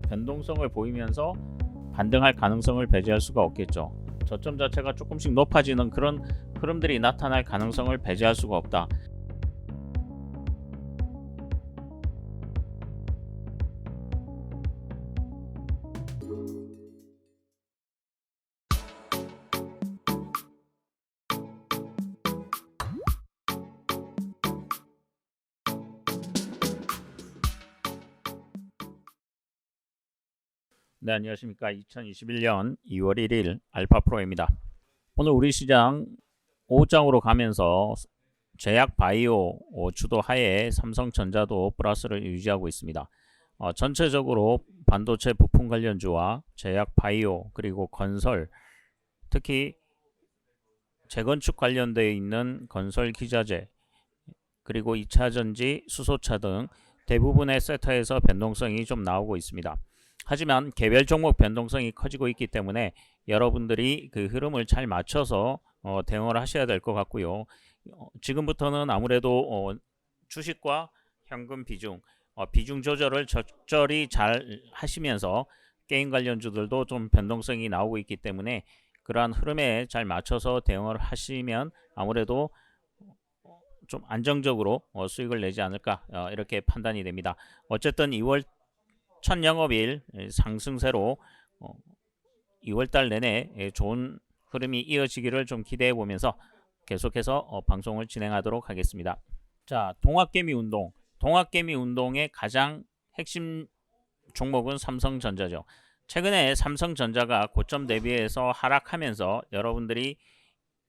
변동성을 보이면서 반등할 가능성을 배제할 수가 없겠죠. 저점 자체가 조금씩 높아지는 그런 흐름들이 나타날 가능성을 배제할 수가 없다. 네, 안녕하십니까. 2021년 2월 1일 알파프로입니다. 오늘 우리 시장 5장으로 가면서 제약 바이오 주도 하에 삼성전자도 플러스를 유지하고 있습니다. 전체적으로 반도체 부품 관련주와 제약 바이오 그리고 건설, 특히 재건축 관련되어 있는 건설 기자재 그리고 2차전지, 수소차 등 대부분의 섹터에서 변동성이 좀 나오고 있습니다. 하지만 개별 종목 변동성이 커지고 있기 때문에 여러분들이 그 흐름을 잘 맞춰서 대응을 하셔야 될 것 같고요. 지금부터는 아무래도 주식과 현금 비중, 비중 조절을 적절히 잘 하시면서 게임 관련주들도 좀 변동성이 나오고 있기 때문에 그러한 흐름에 잘 맞춰서 대응을 하시면 아무래도 좀 안정적으로 수익을 내지 않을까 이렇게 판단이 됩니다. 어쨌든 2월 첫 영업일 상승세로 2월달 내내 좋은 흐름이 이어지기를 좀 기대해 보면서 계속해서 방송을 진행하도록 하겠습니다. 자, 동학개미 운동의 가장 핵심 종목은 삼성전자죠. 최근에 삼성전자가 고점 대비해서 하락하면서 여러분들이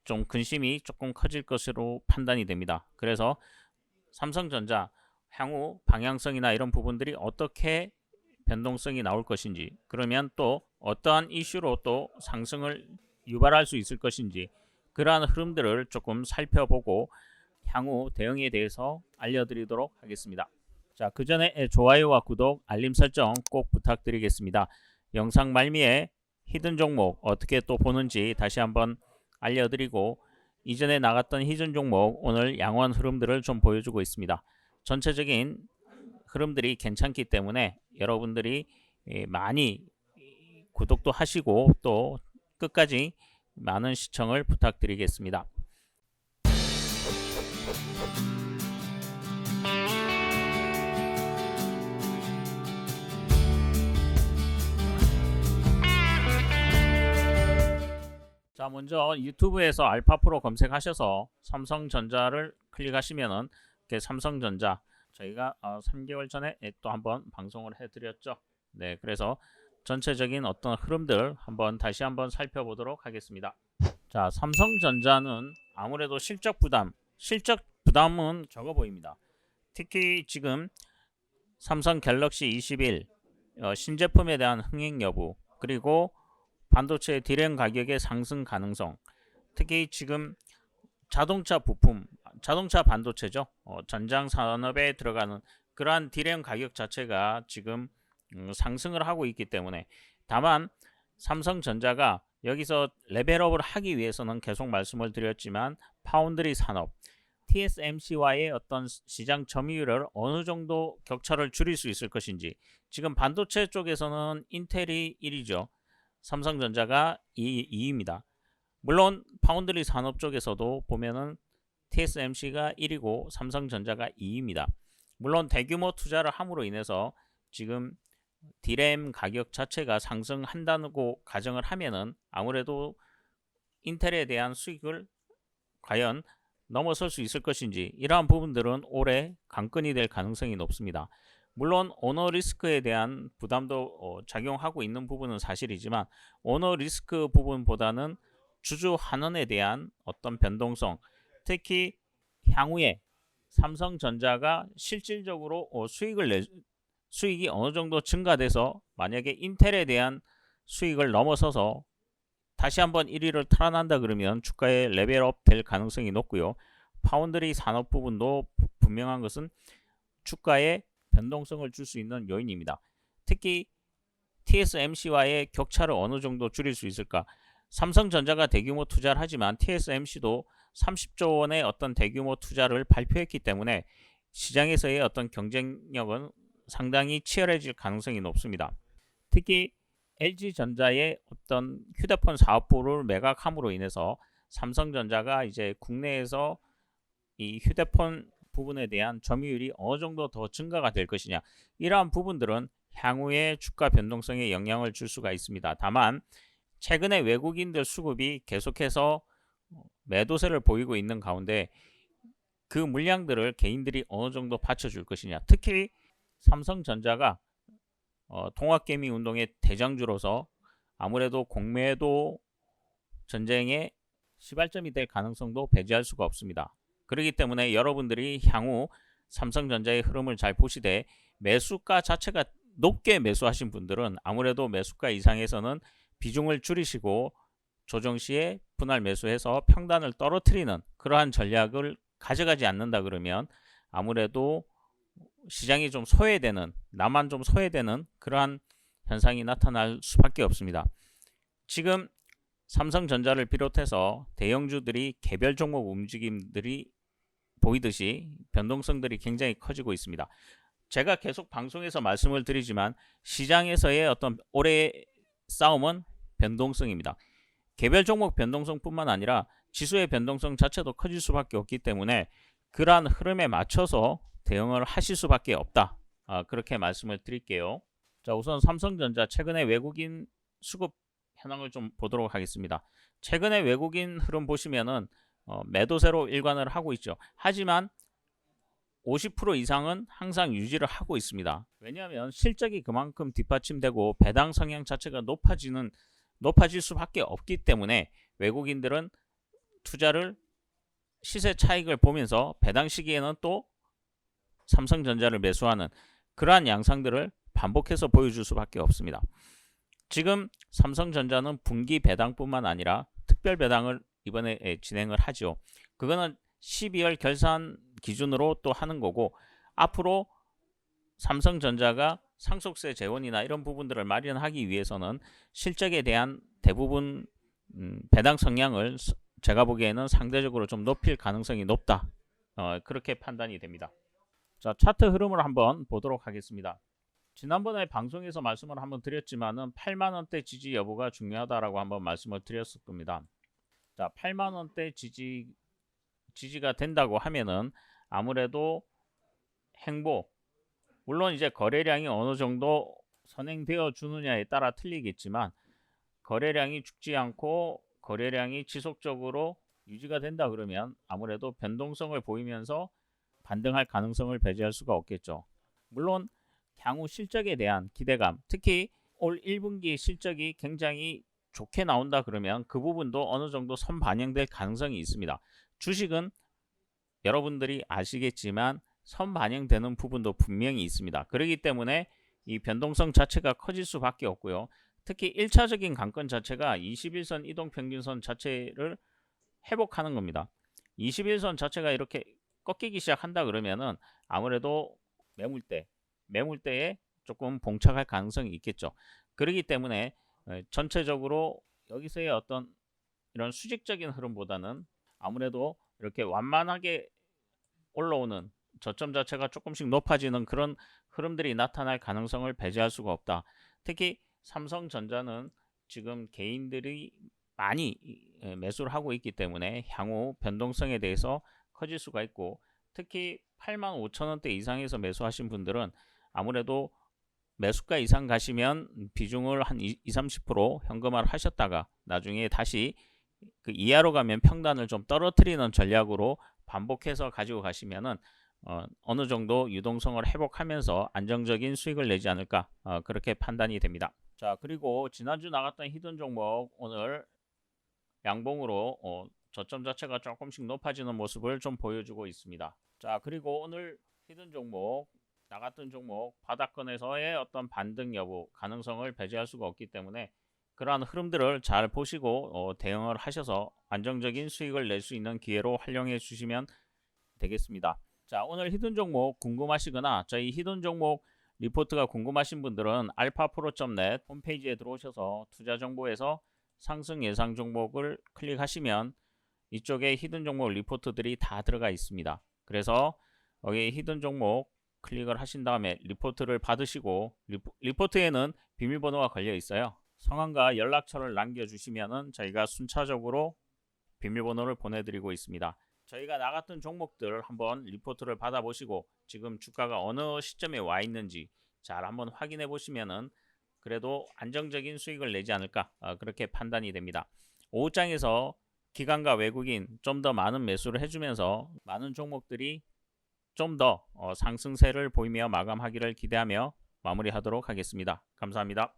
좀 근심이 조금 커질 것으로 판단이 됩니다. 그래서 삼성전자 향후 방향성이나 이런 부분들이 어떻게 변동성이 나올 것인지, 그러면 또 어떠한 이슈로 또 상승을 유발할 수 있을 것인지, 그러한 흐름들을 조금 살펴보고 향후 대응에 대해서 알려드리도록 하겠습니다. 자, 그 전에 좋아요와 구독, 알림 설정 꼭 부탁드리겠습니다. 영상 말미에 히든 종목 어떻게 또 보는지 다시 한번 알려드리고, 이전에 나갔던 히든 종목 오늘 양호한 흐름들을 좀 보여주고 있습니다. 전체적인 흐름들이 괜찮기 때문에 여러분들이 많이 구독도 하시고 또 끝까지 많은 시청을 부탁드리겠습니다. 자, 먼저 유튜브에서 알파프로 검색하셔서 삼성전자를 클릭하시면은 삼성전자 저희가 3개월 전에 또 한번 방송을 해드렸죠. 네, 그래서 전체적인 어떤 흐름들 다시 한번 살펴보도록 하겠습니다. 자, 삼성전자는 아무래도 실적 부담은 적어 보입니다. 특히 지금 삼성 갤럭시 21 신제품에 대한 흥행 여부, 그리고 반도체 디램 가격의 상승 가능성, 특히 지금 자동차 반도체죠. 전장 산업에 들어가는 그러한 디램 가격 자체가 지금 상승을 하고 있기 때문에, 다만 삼성전자가 여기서 레벨업을 하기 위해서는 계속 말씀을 드렸지만 파운드리 산업 TSMC와의 어떤 시장 점유율을 어느 정도 격차를 줄일 수 있을 것인지, 지금 반도체 쪽에서는 인텔이 1위죠. 삼성전자가 2위입니다. 물론 파운드리 산업 쪽에서도 보면은 TSMC가 1위고 삼성전자가 2위입니다. 물론 대규모 투자를 함으로 인해서 지금 디램 가격 자체가 상승한다고 가정을 하면은 아무래도 인텔에 대한 수익을 과연 넘어설 수 있을 것인지, 이러한 부분들은 올해 관건이 될 가능성이 높습니다. 물론 오너 리스크에 대한 부담도 작용하고 있는 부분은 사실이지만, 오너 리스크 부분보다는 주주 환원에 대한 어떤 변동성, 특히 향후에 삼성전자가 실질적으로 수익이 어느 정도 증가돼서 만약에 인텔에 대한 수익을 넘어서서 다시 한번 1위를 탈환한다 그러면 주가의 레벨업 될 가능성이 높고요. 파운드리 산업 부분도 분명한 것은 주가에 변동성을 줄 수 있는 요인입니다. 특히 TSMC와의 격차를 어느 정도 줄일 수 있을까? 삼성전자가 대규모 투자를 하지만 TSMC도 30조 원의 어떤 대규모 투자를 발표했기 때문에 시장에서의 어떤 경쟁력은 상당히 치열해질 가능성이 높습니다. 특히 LG전자의 어떤 휴대폰 사업부를 매각함으로 인해서 삼성전자가 이제 국내에서 이 휴대폰 부분에 대한 점유율이 어느 정도 더 증가가 될 것이냐, 이러한 부분들은 향후의 주가 변동성에 영향을 줄 수가 있습니다. 다만 최근에 외국인들 수급이 계속해서 매도세를 보이고 있는 가운데 그 물량들을 개인들이 어느 정도 받쳐줄 것이냐, 특히 삼성전자가 통합개미 운동의 대장주로서 아무래도 공매도 전쟁의 시발점이 될 가능성도 배제할 수가 없습니다. 그렇기 때문에 여러분들이 향후 삼성전자의 흐름을 잘 보시되 매수가 자체가 높게 매수하신 분들은 아무래도 매수가 이상에서는 비중을 줄이시고 조정 시에 분할 매수해서 평단을 떨어뜨리는 그러한 전략을 가져가지 않는다 그러면 아무래도 시장이 좀 소외되는, 나만 좀 소외되는 그러한 현상이 나타날 수밖에 없습니다. 지금 삼성전자를 비롯해서 대형주들이 개별 종목 움직임들이 보이듯이 변동성들이 굉장히 커지고 있습니다. 제가 계속 방송에서 말씀을 드리지만 시장에서의 어떤 올해의 싸움은 변동성입니다. 개별 종목 변동성뿐만 아니라 지수의 변동성 자체도 커질 수밖에 없기 때문에 그러한 흐름에 맞춰서 대응을 하실 수밖에 없다. 그렇게 말씀을 드릴게요. 자, 우선 삼성전자 최근에 외국인 수급 현황을 좀 보도록 하겠습니다. 최근에 외국인 흐름 보시면은 매도세로 일관을 하고 있죠. 하지만 50% 이상은 항상 유지를 하고 있습니다. 왜냐하면 실적이 그만큼 뒷받침되고 배당 성향 자체가 높아질 수밖에 없기 때문에 외국인들은 투자를 시세 차익을 보면서 배당 시기에는 또 삼성전자를 매수하는 그러한 양상들을 반복해서 보여줄 수밖에 없습니다. 지금 삼성전자는 분기 배당뿐만 아니라 특별 배당을 이번에 진행을 하죠. 그거는 12월 결산 기준으로 또 하는 거고, 앞으로 삼성전자가 상속세 재원이나 이런 부분들을 마련하기 위해서는 실적에 대한 대부분 배당 성향을 제가 보기에는 상대적으로 좀 높일 가능성이 높다. 그렇게 판단이 됩니다. 자, 차트 흐름을 한번 보도록 하겠습니다. 지난번에 방송에서 말씀을 한번 드렸지만은 8만원대 지지 여부가 중요하다라고 한번 말씀을 드렸을 겁니다. 자, 8만원대 지지가 된다고 하면은 아무래도 행보, 물론 이제 거래량이 어느 정도 선행되어 주느냐에 따라 틀리겠지만 거래량이 죽지 않고 거래량이 지속적으로 유지가 된다 그러면 아무래도 변동성을 보이면서 반등할 가능성을 배제할 수가 없겠죠. 물론 향후 실적에 대한 기대감, 특히 올 1분기 실적이 굉장히 좋게 나온다 그러면 그 부분도 어느 정도 선반영될 가능성이 있습니다. 주식은 여러분들이 아시겠지만 선반영되는 부분도 분명히 있습니다. 그렇기 때문에 이 변동성 자체가 커질 수밖에 없고요. 특히 1차적인 관건 자체가 21선 이동평균선 자체를 회복하는 겁니다. 21선 자체가 이렇게 꺾이기 시작한다 그러면은 아무래도 매물대에 조금 봉착할 가능성이 있겠죠. 그렇기 때문에 전체적으로 여기서의 어떤 이런 수직적인 흐름보다는 아무래도 이렇게 완만하게 올라오는 저점 자체가 조금씩 높아지는 그런 흐름들이 나타날 가능성을 배제할 수가 없다. 특히 삼성전자는 지금 개인들이 많이 매수를 하고 있기 때문에 향후 변동성에 대해서 커질 수가 있고, 특히 85,000원대 이상에서 매수하신 분들은 아무래도 매수가 이상 가시면 비중을 한 20-30% 현금화를 하셨다가 나중에 다시 그 이하로 가면 평단을 좀 떨어뜨리는 전략으로 반복해서 가지고 가시면은 어느 정도 유동성을 회복하면서 안정적인 수익을 내지 않을까, 그렇게 판단이 됩니다. 자, 그리고 지난주 나갔던 히든 종목 오늘 양봉으로 저점 자체가 조금씩 높아지는 모습을 좀 보여주고 있습니다. 자, 그리고 오늘 히든 종목, 나갔던 종목 바닥권에서의 어떤 반등 여부 가능성을 배제할 수가 없기 때문에 그러한 흐름들을 잘 보시고 대응을 하셔서 안정적인 수익을 낼 수 있는 기회로 활용해 주시면 되겠습니다. 자, 오늘 히든 종목 궁금하시거나 저희 히든 종목 리포트가 궁금하신 분들은 alphapro.net 홈페이지에 들어오셔서 투자정보에서 상승 예상 종목을 클릭하시면 이쪽에 히든 종목 리포트들이 다 들어가 있습니다. 그래서 여기 히든 종목 클릭을 하신 다음에 리포트를 받으시고 리포트에는 비밀번호가 걸려 있어요. 성함과 연락처를 남겨주시면은 저희가 순차적으로 비밀번호를 보내드리고 있습니다. 저희가 나갔던 종목들 한번 리포트를 받아보시고 지금 주가가 어느 시점에 와 있는지 잘 한번 확인해 보시면은 그래도 안정적인 수익을 내지 않을까 그렇게 판단이 됩니다. 오후장에서 기관과 외국인 좀 더 많은 매수를 해주면서 많은 종목들이 좀 더 상승세를 보이며 마감하기를 기대하며 마무리하도록 하겠습니다. 감사합니다.